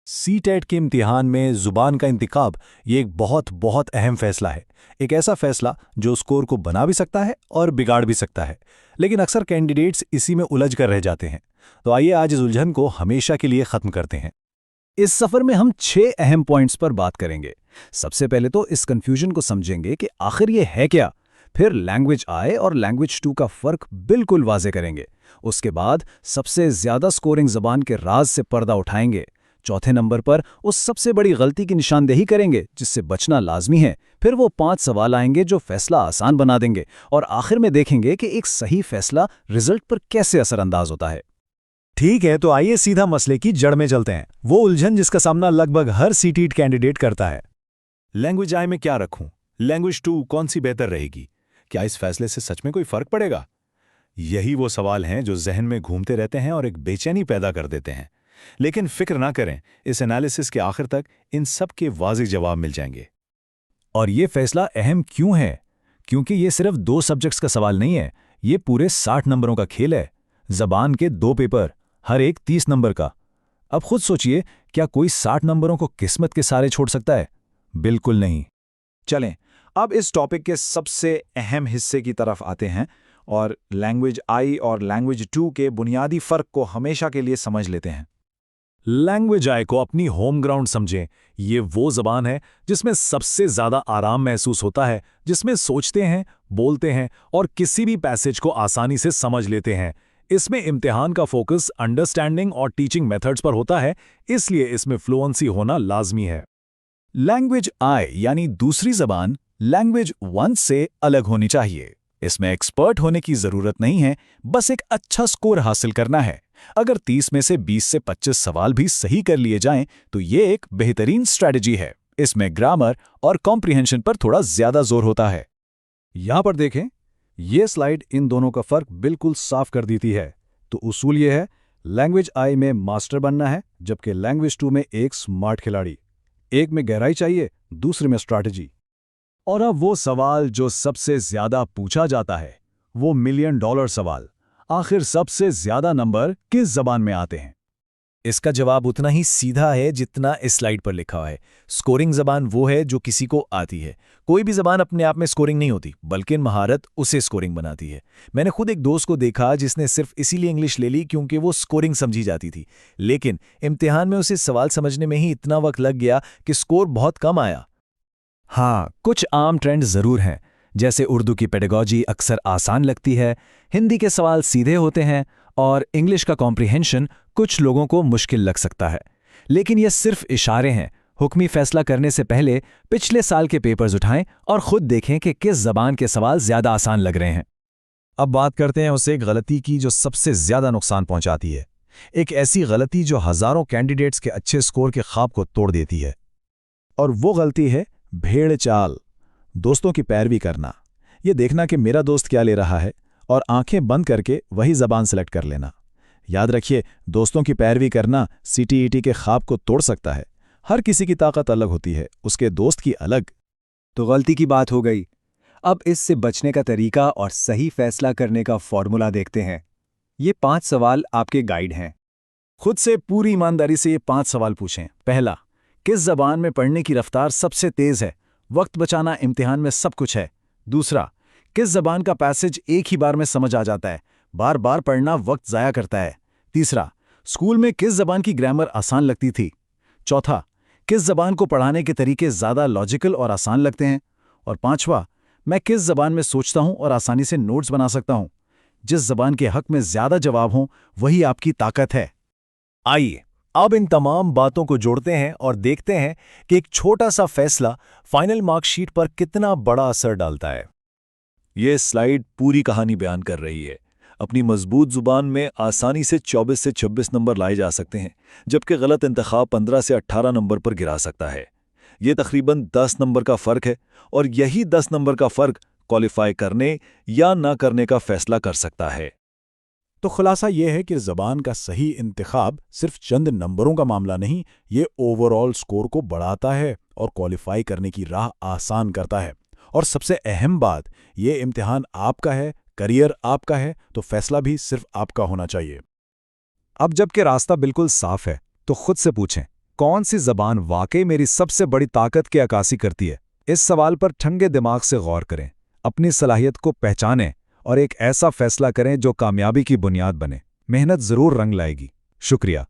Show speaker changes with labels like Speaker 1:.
Speaker 1: CTET के इम्तिहान में ज़ुबान का इंतखाब ये एक बहुत बहुत अहम फैसला है। एक ऐसा फैसला जो स्कोर को बना भी सकता है और बिगाड़ भी सकता है। लेकिन अक्सर कैंडिडेट्स इसी में उलझ कर रह जाते हैं। तो आइए आज इस उलझन को हमेशा के लिए ख़त्म करते हैं। इस सफ़र में हम 6 अहम पॉइंट्स पर बात करेंगे। सबसे पहले तो इस कन्फ्यूजन को समझेंगे कि आखिर ये है क्या। फिर लैंग्वेज आई और लैंग्वेज 2 का फ़र्क बिल्कुल वाज़े करेंगे। उसके बाद सबसे ज़्यादा स्कोरिंग ज़बान के राज से पर्दा उठाएंगे। चौथे नंबर पर उस सबसे बड़ी गलती की निशानदेही करेंगे जिससे बचना लाजमी है। फिर वो 5 सवाल आएंगे जो फैसला आसान बना देंगे। और आखिर में देखेंगे कि एक सही फैसला रिजल्ट पर कैसे असरअंदाज होता है।
Speaker 2: ठीक है, तो आइए सीधा मसले की जड़ में चलते हैं। वो उलझन जिसका सामना लगभग हर सीटीईटी कैंडिडेट करता है।
Speaker 1: लैंग्वेज आई में क्या रखूं? लैंग्वेज 2 कौन सी बेहतर रहेगी? क्या इस फैसले से सच में कोई फर्क पड़ेगा? यही वो सवाल हैं जो जहन में घूमते रहते हैं और एक बेचैनी पैदा कर देते हैं। लेकिन फिक्र ना करें, इस एनालिसिस के आखिर तक इन सब के वाज़िह जवाब मिल जाएंगे।
Speaker 2: और ये फैसला अहम क्यों है? क्योंकि ये सिर्फ 2 सब्जेक्ट्स का सवाल नहीं है, ये पूरे 60 नंबरों का खेल है। ज़बान के 2 पेपर, हर एक 30 नंबर का। अब खुद सोचिए, क्या कोई 60 नंबरों को किस्मत के सहारे छोड़ सकता है? बिल्कुल नहीं।
Speaker 3: चलें, अब इस टॉपिक के सबसे अहम हिस्से की तरफ आते हैं और लैंग्वेज आई और लैंग्वेज 2 के बुनियादी फ़र्क को हमेशा के लिए समझ लेते हैं।
Speaker 2: लैंग्वेज आई को अपनी होम ग्राउंड समझें। ये वो ज़बान है जिसमें सबसे ज़्यादा आराम महसूस होता है, जिसमें सोचते हैं, बोलते हैं और किसी भी पैसेज को आसानी से समझ लेते हैं। इसमें इम्तिहान का फोकस अंडरस्टैंडिंग और टीचिंग मेथड्स पर होता है, इसलिए इसमें फ्लुएंसी होना लाजमी है।
Speaker 3: लैंग्वेज आई यानी दूसरी ज़बान लैंग्वेज 1 से अलग होनी चाहिए। इसमें एक्सपर्ट होने की ज़रूरत नहीं है, बस एक अच्छा स्कोर हासिल करना है। अगर 30 में से 20 से 25 सवाल भी सही कर लिए जाएं, तो ये एक बेहतरीन स्ट्रैटेजी है। इसमें ग्रामर और कॉम्प्रिहेंशन पर थोड़ा ज़्यादा जोर होता है।
Speaker 2: यहां पर देखें, ये स्लाइड इन दोनों का फर्क बिल्कुल साफ कर देती है। तो उसूल ये है, लैंग्वेज आई में मास्टर बनना है, जबकि लैंग्वेज 2 में एक स्मार्ट खिलाड़ी। एक में गहराई चाहिए, दूसरे में स्ट्रैटेजी। और अब वो सवाल जो सबसे ज्यादा पूछा जाता है, वो $1 मिलियन सवाल। आखिर सबसे ज्यादा नंबर किस जबान में आते हैं?
Speaker 1: इसका जवाब उतना ही सीधा है जितना इस स्लाइड पर लिखा है। स्कोरिंग ज़बान वो है जो किसी को आती है। कोई भी ज़बान अपने आप में स्कोरिंग नहीं होती, बल्कि महारत उसे स्कोरिंग बनाती है। मैंने खुद एक दोस्त को देखा जिसने सिर्फ इसीलिए इंग्लिश ले ली क्योंकि वो स्कोरिंग समझी जाती थी, लेकिन इम्तिहान में उसे सवाल समझने में ही इतना वक्त लग गया कि स्कोर बहुत कम आया।
Speaker 2: हाँ, कुछ आम ट्रेंड जरूर हैं, जैसे उर्दू की पेडागॉजी अक्सर आसान लगती है, हिंदी के सवाल सीधे होते हैं और इंग्लिश का कॉम्प्रिहेंशन कुछ लोगों को मुश्किल लग सकता है। लेकिन ये सिर्फ इशारे हैं। हुक्मी फैसला करने से पहले पिछले साल के पेपर्स उठाएं और खुद देखें कि किस जबान के सवाल ज्यादा आसान लग रहे हैं। अब बात करते हैं उस एक गलती की जो सबसे ज्यादा नुकसान पहुंचाती है। एक ऐसी गलती जो हजारों कैंडिडेट्स के अच्छे स्कोर के ख्वाब को तोड़ देती है। और वो गलती है भेड़ चाल, दोस्तों की पैरवी करना। ये देखना कि मेरा दोस्त क्या ले रहा है और आंखें बंद करके वही ज़बान सेलेक्ट कर लेना। याद रखिए, दोस्तों की पैरवी करना सीटीईटी के ख्वाब को तोड़ सकता है। हर किसी की ताकत अलग होती है, उसके दोस्त की अलग।
Speaker 4: तो गलती की बात हो गई। अब इससे बचने का तरीका और सही फैसला करने का फॉर्मूला देखते हैं। ये 5 सवाल आपके गाइड हैं।
Speaker 2: खुद से पूरी ईमानदारी से ये 5 सवाल पूछें। पहला, किस ज़बान में पढ़ने की रफ्तार सबसे तेज़ है? वक्त बचाना इम्तिहान में सब कुछ है। दूसरा, किस ज़बान का पैसेज एक ही बार में समझ आ जाता है? बार बार पढ़ना वक्त ज़ाया करता है। तीसरा, स्कूल में किस ज़बान की ग्रामर आसान लगती थी? चौथा, किस ज़बान को पढ़ाने के तरीके ज़्यादा लॉजिकल और आसान लगते हैं? और पांचवा, मैं किस ज़बान में सोचता हूं और आसानी से नोट्स बना सकता हूं? जिस ज़बान के हक में ज़्यादा जवाब हों, वही आपकी ताकत है।
Speaker 1: आइए अब इन तमाम बातों को जोड़ते हैं और देखते हैं कि एक छोटा सा फैसला फाइनल मार्कशीट पर कितना बड़ा असर डालता है। यह स्लाइड पूरी कहानी बयान कर रही है। अपनी मजबूत जुबान में आसानी से 24 से 26 नंबर लाए जा सकते हैं, जबकि गलत इंतखाब 15 से 18 नंबर पर गिरा सकता है। यह तकरीबन 10 नंबर का फ़र्क है और यही 10 नंबर का फ़र्क क्वालिफाई करने या ना करने का फैसला कर सकता है।
Speaker 2: तो खुलासा यह है कि ज़बान का सही इंतखाब सिर्फ चंद नंबरों का मामला नहीं, ये ओवरऑल स्कोर को बढ़ाता है और क्वालिफाई करने की राह आसान करता है। और सबसे अहम बात, ये इम्तिहान आपका है, करियर आपका है, तो फैसला भी सिर्फ आपका होना चाहिए। अब जबकि रास्ता बिल्कुल साफ है, तो खुद से पूछें,
Speaker 3: कौन सी ज़बान वाकई मेरी सबसे बड़ी ताकत की अक्कासी करती है? इस सवाल पर ठंडे दिमाग से गौर करें, अपनी सलाहियत को पहचानें और एक ऐसा फैसला करें जो कामयाबी की बुनियाद बने। मेहनत ज़रूर रंग लाएगी। शुक्रिया।